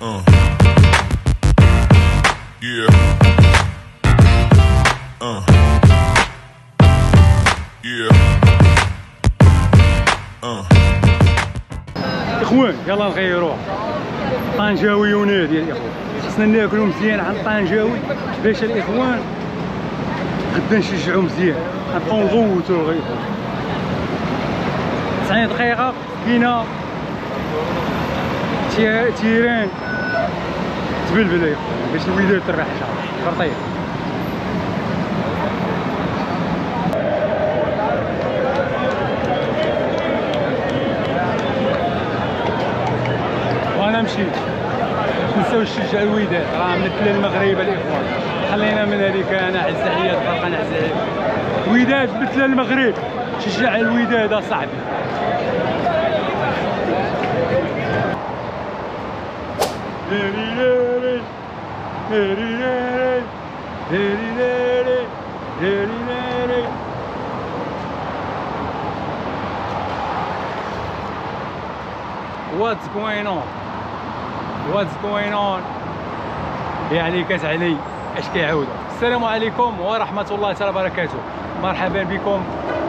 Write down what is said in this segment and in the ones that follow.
Yeah. Yeah. اخوان يلا نغيروها. طنجاوي ونادي يا الاخوان، خصنا ناكلو مزيان عن طنجاوي باش الاخوان غدا نشجعو مزيان. غنبقاو نغوتو الاخوان. 90 دقيقة كاينة تيران تبلبل يا اخوان باش الوداد تربح ان شاء الله. فرطية وانا مشيت. متنساوش تشجعوا الوداد، راه مثل المغرب الاخوان. خلينا من هذيك انا عز عليا الفرقه، انا عز عليا الوداد مثل المغرب. شجع الوداد اصاحبي. What's going on? What's going on؟ يعني كاس علي اش كيعاودوا. السلام عليكم ورحمة الله تعالى وبركاته. مرحبا بكم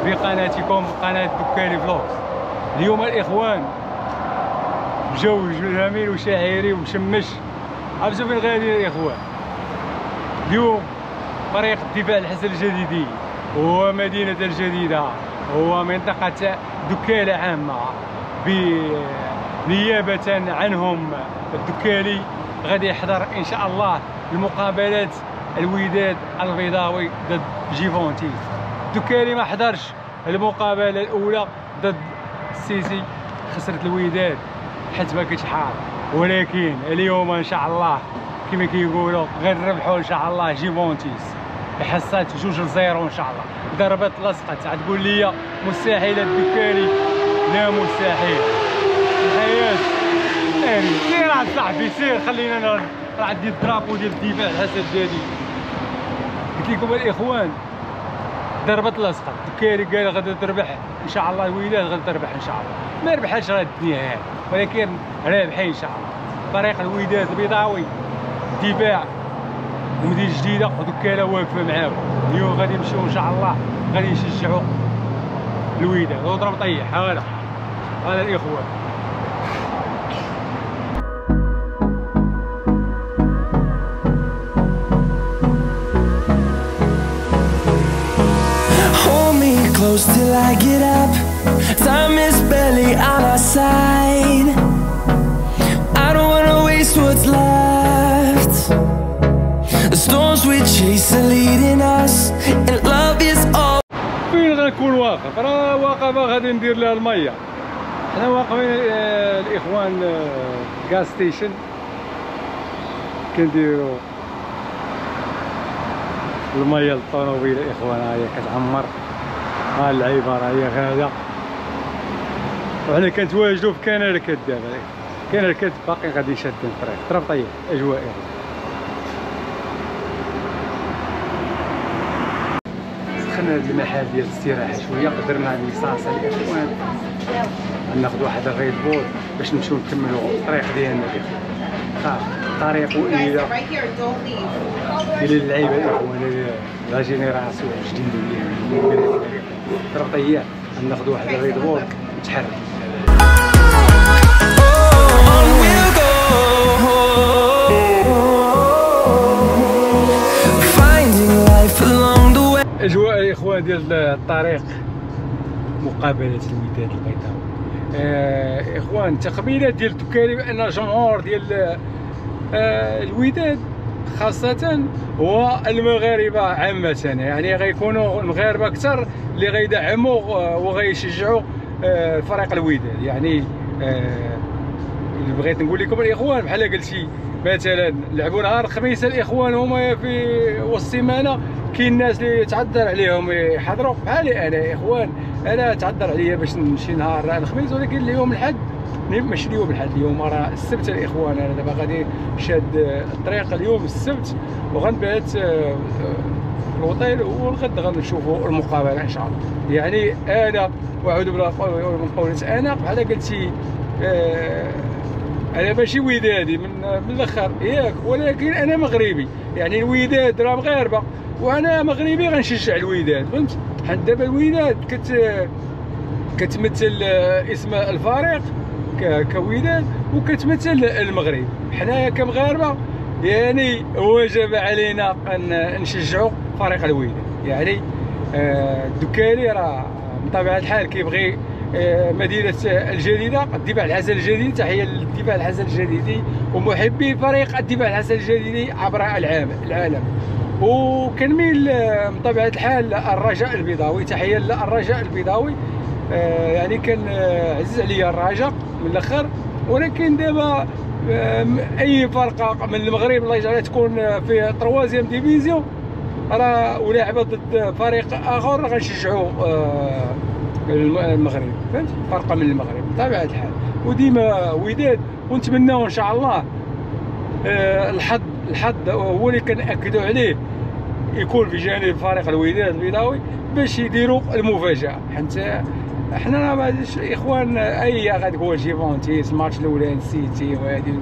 بقناتكم قناة دكالي فلوغز. اليوم الاخوان جو جميل وشاعري ومشمش. عرفتوا فين غادي الاخوان؟ اليوم فريق الدفاع الحسن الجديدي هو مدينة الجديدة، هو منطقة دكالة عامة بنيابة عنهم الدكالي. غادي يحضر ان شاء الله المقابلات الوداد البيضاوي ضد جيفونتيس. الدكالي ما حضرش المقابلة الأولى ضد السيسي، خسرت الوداد حيت ما كانش حاضر، ولكن اليوم ان شاء الله كما كيقولوا غنربحوا ان شاء الله جيفونتيس بحصات 2-0 ان شاء الله. ضربة لصقت. تقول لي مستحيل الدكالي؟ لا مستحيل. الحياة سير عند صاحبي سير، خلينا راه عندي الدرابو ديال الدفاع الحسن الجديدي. قلت لكم الاخوان ضربة لصقت. الدكالي قال غادي تربح ان شاء الله الوداد، غادي تربح ان شاء الله. ما ربحش راه الدنيا هذه، ولكن رابحين ان شاء الله. فريق الوداد البيضاوي دفاع ومدينة جديدة ودكالة واقفة معاهم. اليوم غادي يمشيو ان شاء الله غادي يشجعوا الوداد. وضرب طيح هذا الاخوان. Close till I get up. Time is barely on our side. I don't wanna waste what's left. The storms we chase are leading us, and love is all. فين غنكون واقف؟ راه واقفة غادي ندير لها المية. حنا واقفين الاخوان غاز ستيشن كنديرو المية للطوموبيل الاخوان. ها هي كتعمر، ها اللعيبه راه هي غاده، وحنا كنتواجدوا في كنركد. دابا كنركد باقي غادي شادين الطريق. طربطيه اجواء دخلنا هاد المحل ديال الاستراحه شويه، قدرنا نصاصا الاخوان ناخذ واحد الريد بول باش نمشيو نكملوا الطريق ديالنا الاخوان. طريق الى اللعيبه الاخوان، لا جينيراسيون جديده. طربطيه ناخذ واحد الريد بول نتحرك. اجواء الاخوان ديال الطريق مقابله الوداد البيضاوي. اخوان التقبيلات ديال الدكالي بان الجمهور ديال الوداد خاصة والمغاربة عامة، يعني غيكونوا المغاربة أكثر اللي غيدعموا وغيشجعوا فريق الوداد. يعني اللي بغيت نقول لكم الإخوان بحال قلتي مثلا لعبوا نهار الخميس الإخوان هما في وسط السيمانة، كاين الناس اللي تعذر عليهم يحضروا بحالي أنا. إخوان أنا تعذر عليا باش نمشي نهار الخميس، ولكن اليوم الحد ماشي اليوم الحد، اليوم راه السبت الاخوان. انا دابا غادي شاد الطريق اليوم السبت، وغنبات في الوطيل، والغد غنشوفوا المقابله ان شاء الله. يعني انا واعوذ بالله من قولة انا بحال قلتي انا ماشي ودادي من الاخر ياك، ولكن انا مغربي، يعني الوداد راه مغاربه وانا مغربي غنشجع الوداد، فهمت؟ حيت دابا الوداد كتمثل اسم الفريق كوداد وكتمثل المغرب. حنايا كمغاربه يعني وجب علينا ان نشجعوا فريق الوداد. يعني الدكالي راه بطبيعه الحال كيبغي مدينه الجديده الدفاع الحسن الجديدي. تحيه للدفاع الحسن الجديدي ومحبي فريق الدفاع الحسن الجديدي عبر العالم. وكنميل بطبيعه الحال الرجاء البيضاوي. تحيه للرجاء البيضاوي. يعني كان عزيز عليا الرجاء من الاخر، ولكن دابا اي فرقه من المغرب الله يجعلها تكون في 3 ديفيزيون راه ولاعبه ضد فريق اخر راه غنشجعوا المغرب، فهمت؟ فرقه من المغرب بطبيعه الحال. وديما وداد، ونتمناو ان شاء الله الحظ هو اللي كنأكدوا عليه يكون في جانب فريق الوداد البيضاوي باش يديروا المفاجاه. حيت حنا راه اخوان اي غتكون جيفونتيس الماتش الاولاني سيتي وهادي،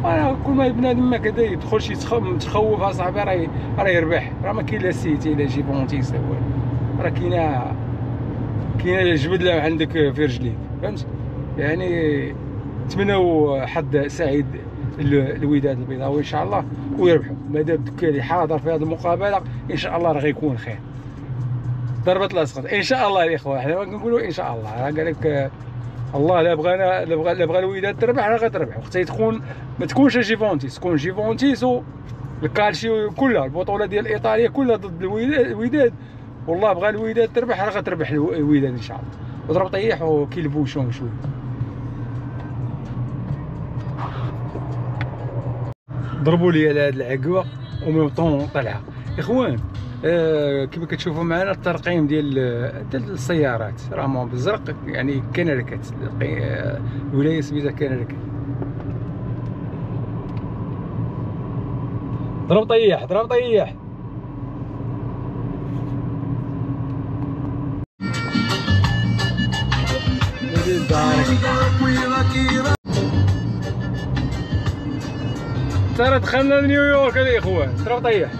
انا كل ما بنادم ما كدا يدخلش متخوف اصاحبي راه يربح. راه ما كاين لا سيتي لا جيفونتيس لا والو، راه كاينه الجبدله عندك في رجليك، فهمت؟ يعني نتمناو حظ سعيد الوداد البيضاوي ان شاء الله ويربحوا. مادام الدكالي حاضر في هذه المقابله ان شاء الله راه غيكون خير. ضربة الاسقط ان شاء الله الاخوه، حنا كنقولوا ان شاء الله. راه قال لك الله لا بغى الوداد تربح راه غتربح. وقتها تكون ما تكونش جيفونتيس، تكون جيفونتيس والكالشيو كلها البطوله ديال ايطاليا كلها ضد الوداد. والله بغى الوداد تربح راه غتربح الوداد ان شاء الله. وضرب طيح وكيلبوشون شويه. ضربوا لي على هاد العقوه وميوطون طلعه. اخوان كما كتشوفوا معنا الترقيم ديال السيارات راه بالزرق، يعني كنركات الولايه سميتها كنركات. ضرب طيح ضرب طيح. ترى دخلنا لنيويورك الاخوان. ضرب طيح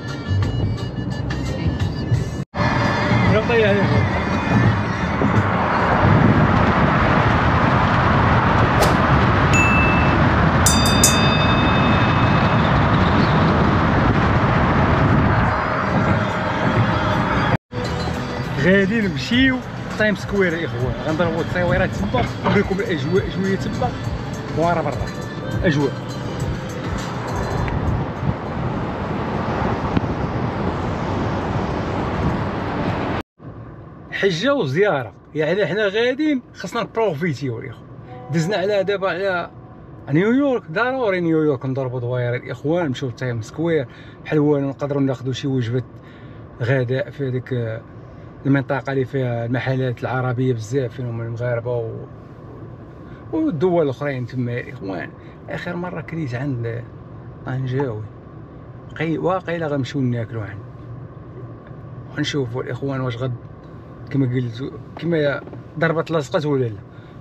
ضرب طيح يا اخوان. غادي نمشيو تايم سكوير الاخوان، غنضربوا التصويرات تما نوريكم الاجواء شويه تما ورا برا اجواء. حجه وزياره، يعني حنا غاديين خصنا نبروفيتيو الاخوان. دزنا على دابا على نيويورك، ضروري نيويورك نضربوا دويره الاخوان، نمشيو لتايم سكوير بحال والو، نقدروا ناخذوا شي وجبه غداء في هذيك المنطقه اللي فيها المحلات العربيه بزاف فيهم المغاربه والدول الاخرين تما الاخوان. اخر مره كليت عند طنجاوي واقيلا غنمشيو ناكلوا عنده ونشوفوا الاخوان واش غد كما قلت كما ضربت لصقت ولا لا.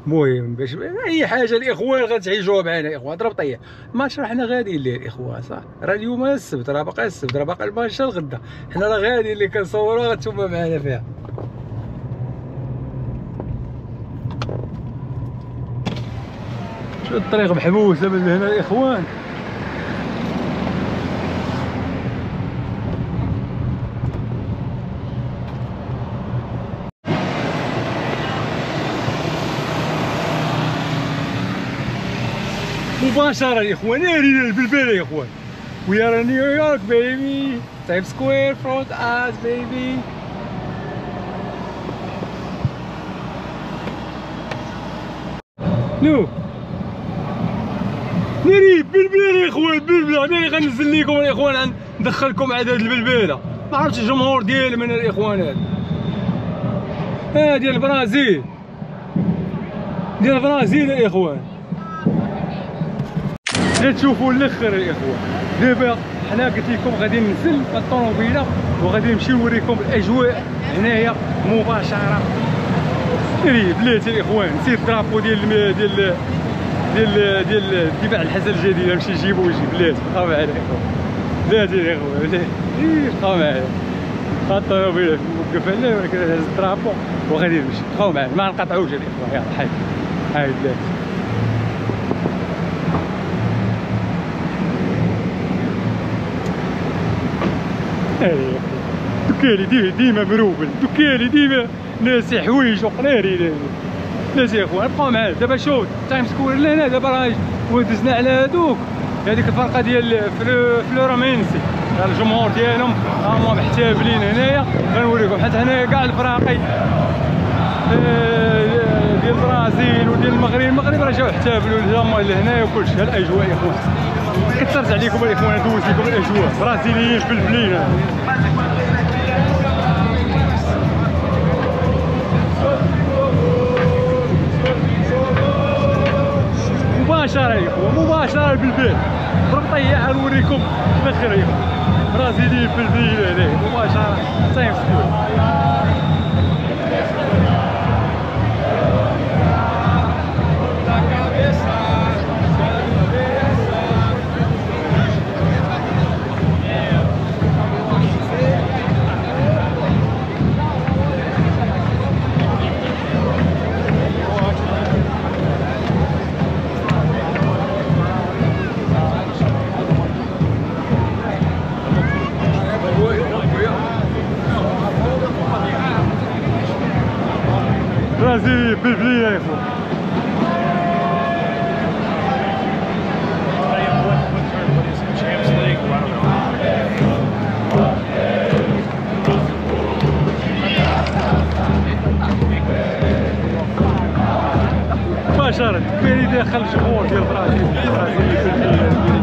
المهم باش اي حاجه الاخوان غتعيشوها معنا الاخوان. ضرب طيح الماتش راه حنا غاديين ليه الاخوان صح، راه اليوم السبت، راه باقي السبت، راه باقي الماتش الغدا، حنا راه غاديين اللي كنصوروا غتشوفوا معنا فيها. شو الطريق محبوسه من هنا الاخوان. مباشرة يا اخوان ناري البلبلة يا اخوان. We are in New York baby. Times Square front us baby. نو ناري بلبلة يا اخوان، بلبلة ناري غنزل لكم يا اخوان، ندخلكم عدد البلبلة. ما عرفتش الجمهور ديال من الاخوان هذا ديال البرازيل، ديال البرازيل يا اخوان. تشوفوا الاخر الاخوان. دابا حنا قلت لكم غادي ننزل الطوموبيله وغادي نمشي نوريكم الاجواء هنايا مباشره. بلاتي الاخوان نسيت الدرابو ديال ديال اتباع الحسن الجديده ماشي يجيبو ويجيب بلاتي بقاو معايا بلاتي يا خويا بلاتي بقاو معايا الطوموبيله موقف هنا ولكن هز الطرابو وغادي نمشي بقاو معايا ما نقطعوش الاخوه يلاه حي بلاتي دوكالي ديما مروبل دوكالي ديما ناسي حوايج وقناري ناسي يا خويا بقاو معايا دابا شوف تايم سكوير لهنا دابا راه ودزنا على هادوك هذيك الفرقه ديال فلورامينسي الجمهور ديالهم راهم محتفلين هنايا غنوريكم حيت هنايا كاع الفراقي ديال البرازيل وديال المغرب راه جاو احتفلوا لهنايا وكلشي ها الاجواء يا خويا كثرت عليكم الاخوان دوز لكم الاجواء برازيليين فلفلين مباشرة يا خويا مباشرة بالبيت ضرب طياحة نوريكم باخر يا خويا برازيليين فلفلين هنايا مباشرة تايم سكوير برازيلي فلفلين يا اخو مباشرة كاين يدخل الجمهور ديال البرازيل فلفلين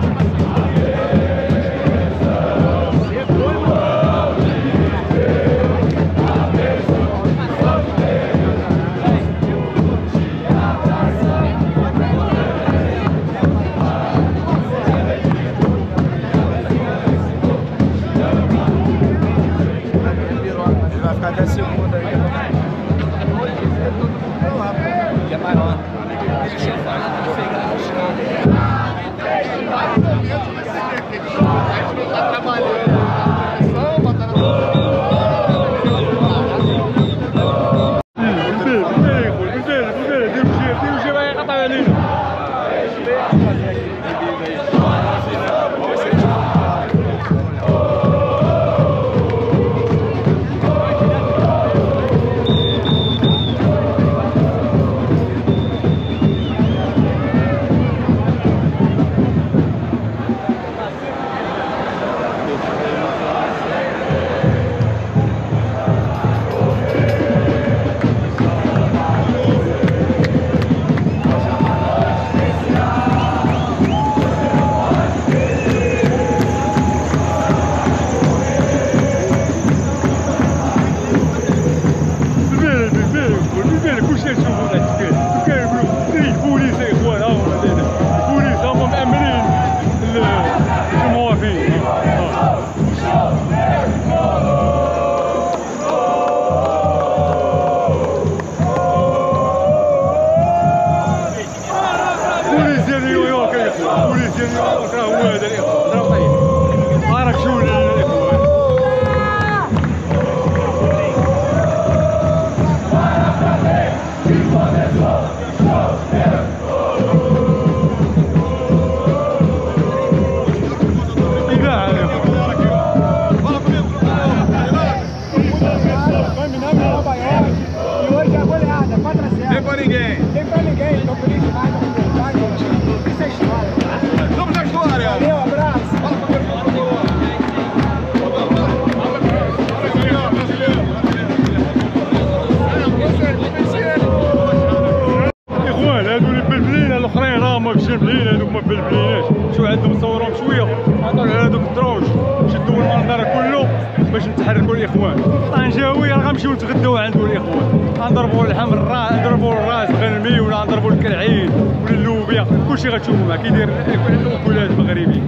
نتحركوا الاخوان طنجاوي راه غنمشيو نتغداو عنده الاخوان غنضربوا اللحم نضربوا الراس غنمي ولا نضربوا الكرعين ولا اللوبيا كلشي غتشوفوا معاه كيدير الاكلات المغربيه.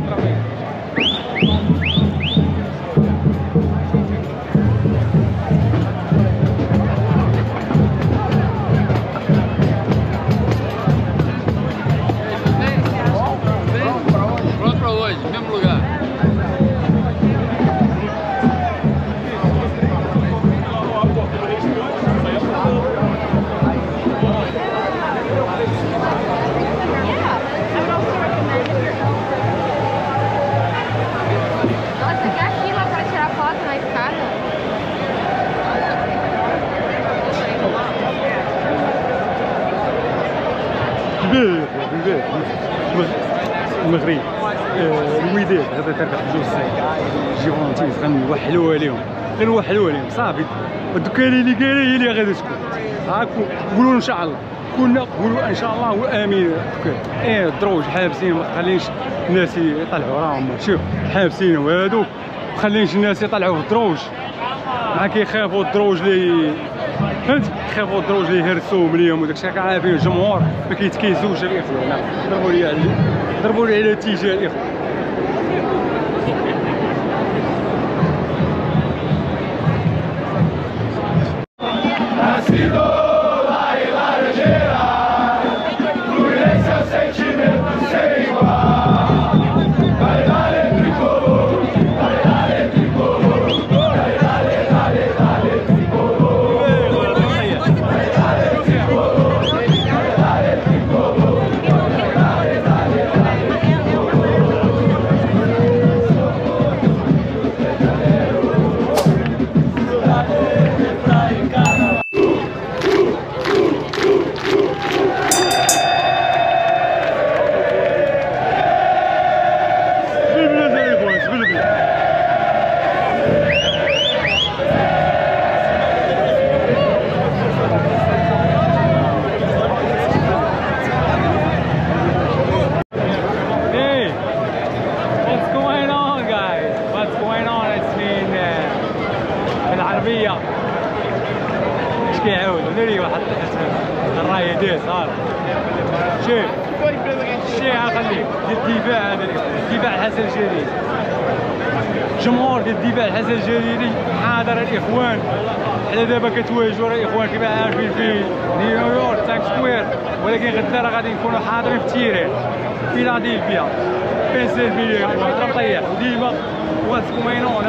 المغرب الوداد غادي تربح بجوج صفر. جيفونتيس غنوحلوها لهم، غنوحلوها لهم صافي. الدكاني اللي قالها هي اللي غادي تكون. هاكو قولوا ان شاء الله، كنا قولوا ان شاء الله وامين. الدروج حابسين، ما خلينش الناس يطلعوا راهم، شوف حابسين وهادو، ما خلينش الناس يطلعوا في الدروج. مع كيخافوا الدروج اللي فهمت، كيخافوا الدروج اللي يهرسوهم ليهم وداك الشيء. عارفين الجمهور ما كيتكيزوش الاخوان. ضربوا لي على اتجاه الاخوان. اش كيعاود ناري واحد الرايه ديال صار شوف الشيء خليه ديال الدفاع. هذا الدفاع الحسن الجديد، جمهور ديال الدفاع الحسن الجديدي حاضر الاخوان. حنا دابا كتواجهوا الاخوان كما عارفين في نيويورك تايم سكوير، ولكن غدا راه غادي نكونوا حاضرين في تيران فيلادلفيا بنسلفانيا الاخوان. طيح وديما واتس كومين اون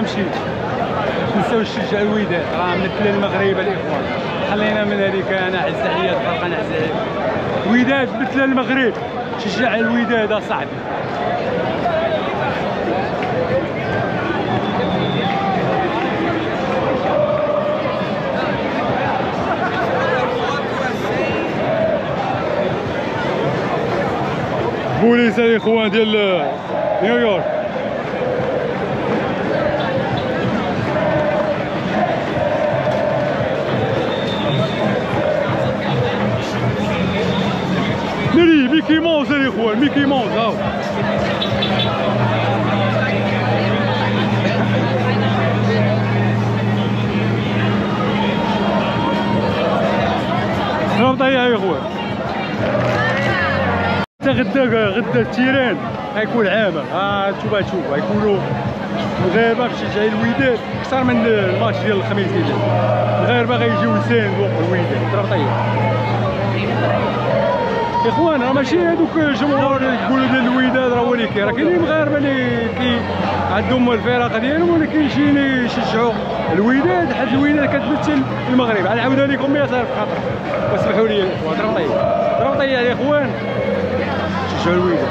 مشيت. تنساوش تشجعوا الوداد، راه مثل المغرب الاخوان. خلينا من هذيك انا عز عليا الفرقه نعز عليك. الوداد مثل المغرب، شجع الوداد اصاحبي. بوليس الاخوان ديال نيويورك. ناري ميكي ماوس الاخوان، ميكي ماوس هاو. راه طيح يا اخوان. غدا التيران غيكون عامر. تشوف غيكونوا المغاربه تشجع الوداد اكثر من الماتش ديال الخميس ديال المغاربه غيجيو يساندوا الوداد. راه طيح اخوان. راه ماشي هذوك الجمهور اللي يقولوا ديال الوداد راه هو اللي راه كاينين مغاربه اللي عندهم الفرق ديالهم ولكن يجيو يشجعوا الوداد، حيت الوداد كتمثل المغرب. غنعاودها لكم 100 الف خاطر واسمحوا لي الاخوان. راه طيح يا اخوان، شجعوا الوداد.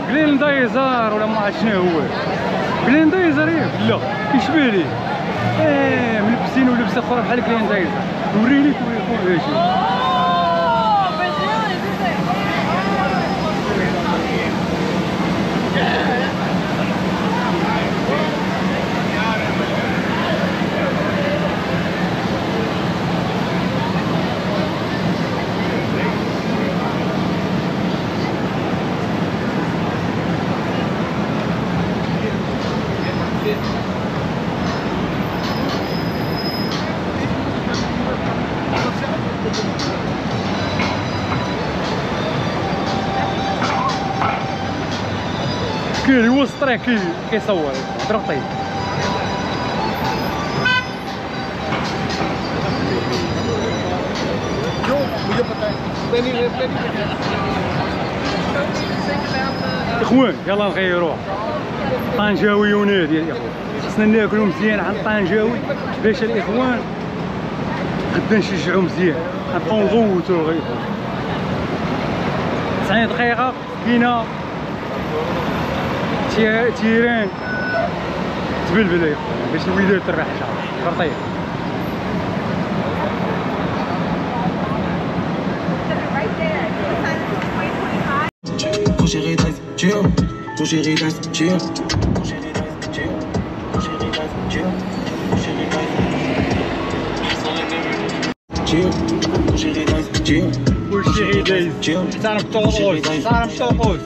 بليندايزر ولا ما عرفت شنو هو بليندايزر. لا كيشبه ليه ملبسين ولبس اخرى بحال بليندايزر. نوريلك شي الدكالي هو السطريق كيصور ضرب طيب. اخوان يلا نغيروها. طنجاوي ونادي يا اخوان، خصنا ناكلو مزيان عن طنجاوي باش الاخوان غدا نشجعو مزيان. غنبقاو نغوتو غير 90 دقيقة كاينة تيران تبلبل يا اخوان باش الوداد تربح ان شاء الله. فرطيح كلشي غير دايز احترم الطقوس احترم الطقوس.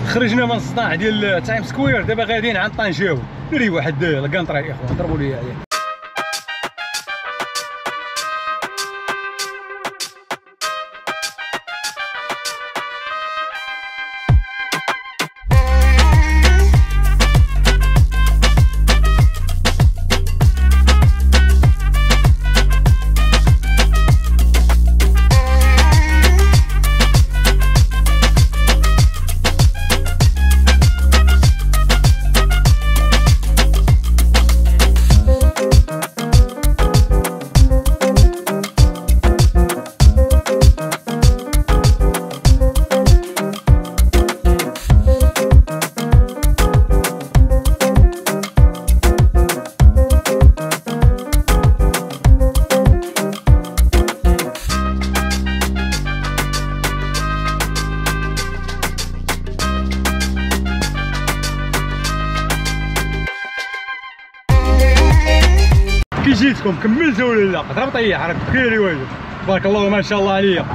خرجنا من الصداع ديال تايم سكوير، دابا غاديين عند طنجاوي نري واحد الكانطرا يا اخوان ضربوا لي عليه. كي جيتكم كملتوا ولا لا؟ ضرب طيح راك كيري واجد تبارك الله ما شاء الله عليا.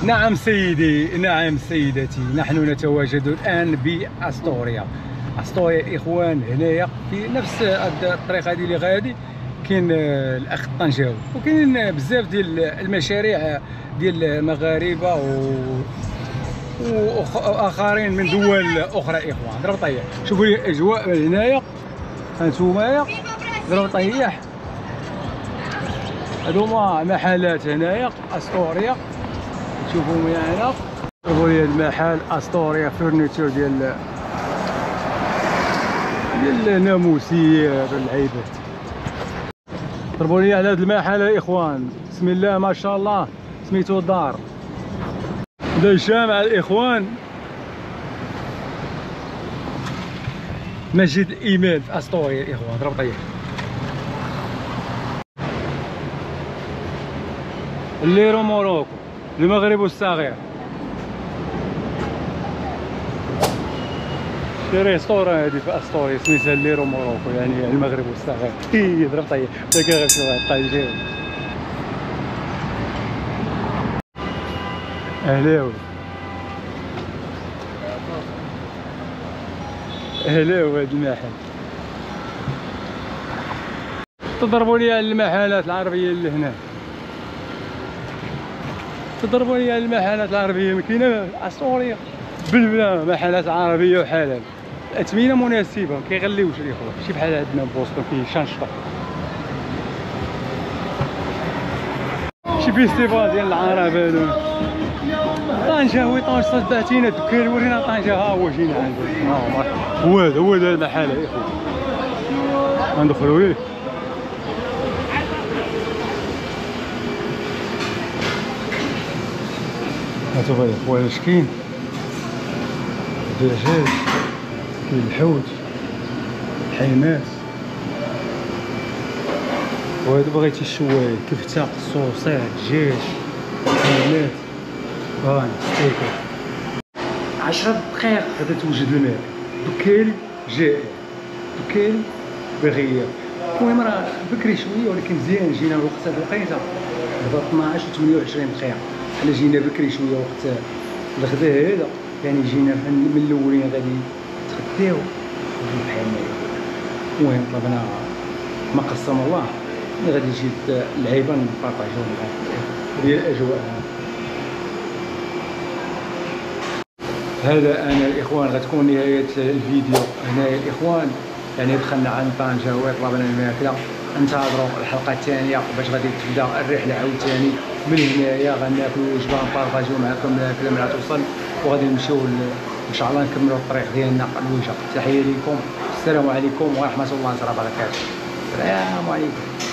نعم سيدي نعم سيدتي، نحن نتواجد الآن بأستوريا. أستوريا إخوان هنايا في نفس الطريقة هذه اللي غادي كاين الاخ الطنجاوي، وكاين بزاف ديال المشاريع ديال المغاربه واخرين من دول اخرى اخوان. ضرب طيح شوفوا لي الاجواء هنايا هانتوما ضرب طيح. هذوما محلات هنايا أستوريا تشوفوا معنا. شوفوا لي المحل أستوريا فرنيتور ديال الناموسيات والعيبات. ضربوا لي على هذا المحل الاخوان، بسم الله ما شاء الله سميتو الدار. بدا الجامع الاخوان مسجد الايمان في أستوريا الاخوان. ضرب طيح الليرو موروكو المغرب الصغير. شي ريستوران هادي في أستوريا سميتها الليرو موروكو يعني المغرب الصغير. ضرب طيح داك غير شي واحد طنجاوي. اهلاوي اهلاوي هاد المحل. تضربوا لي على المحلات العربيه اللي هنا، تضربوا لي على المحلات العربيه ما كاينه أستوريا بلبله محلات عربيه وحلال. الاثمنه مناسبه ما كيغليوش الاخوان، ماشي بحال عندنا بوسطن فيه شنشطه. شي فيستيفال ديال العرب هادو. طنجاوي طاج صدعتينا الدكان ورينا طنجة. ها هو جينا عنده هو هذا المحل يا اخوان. غندخلوا ليه هانتوما الاخوان اش كاين الدجاج، كاين الحوت، الحيمات، وهادو بغيتي الشوايه، كفته، صوصيع، دجاج، حيمات، هاني ستيكات. 10 دقائق غادي توجد الماء. دكالي جائع، دكالي بغياب. المهم راه بكري شويه ولكن مزيان جينا الوقت هاد الوقيته دابا 12 و 28 دقيقه. حنا جينا بكري شويه وقت الغداء هذا، يعني جينا من الاولين غادي نتغداو بحال هكا. المهم طلبنا ما قسم الله اللي غادي يجي اللعيبه نبارطاجيو معاك ديال الاجواء. هذا انا الاخوان غتكون نهايه الفيديو هنايا الاخوان. يعني دخلنا عند طنجة وطلبنا الماكله، انتظروا الحلقه الثانيه باش غادي تبدا الرحله عاوتاني من هنايا. غناكلوا وجبه نبارطاجيو معكم الماكله ملي توصل، وغادي نمشيو ان شاء الله نكملوا الطريق ديالنا الوجه. تحيه لكم، السلام عليكم ورحمه الله وبركاته. السلام عليكم.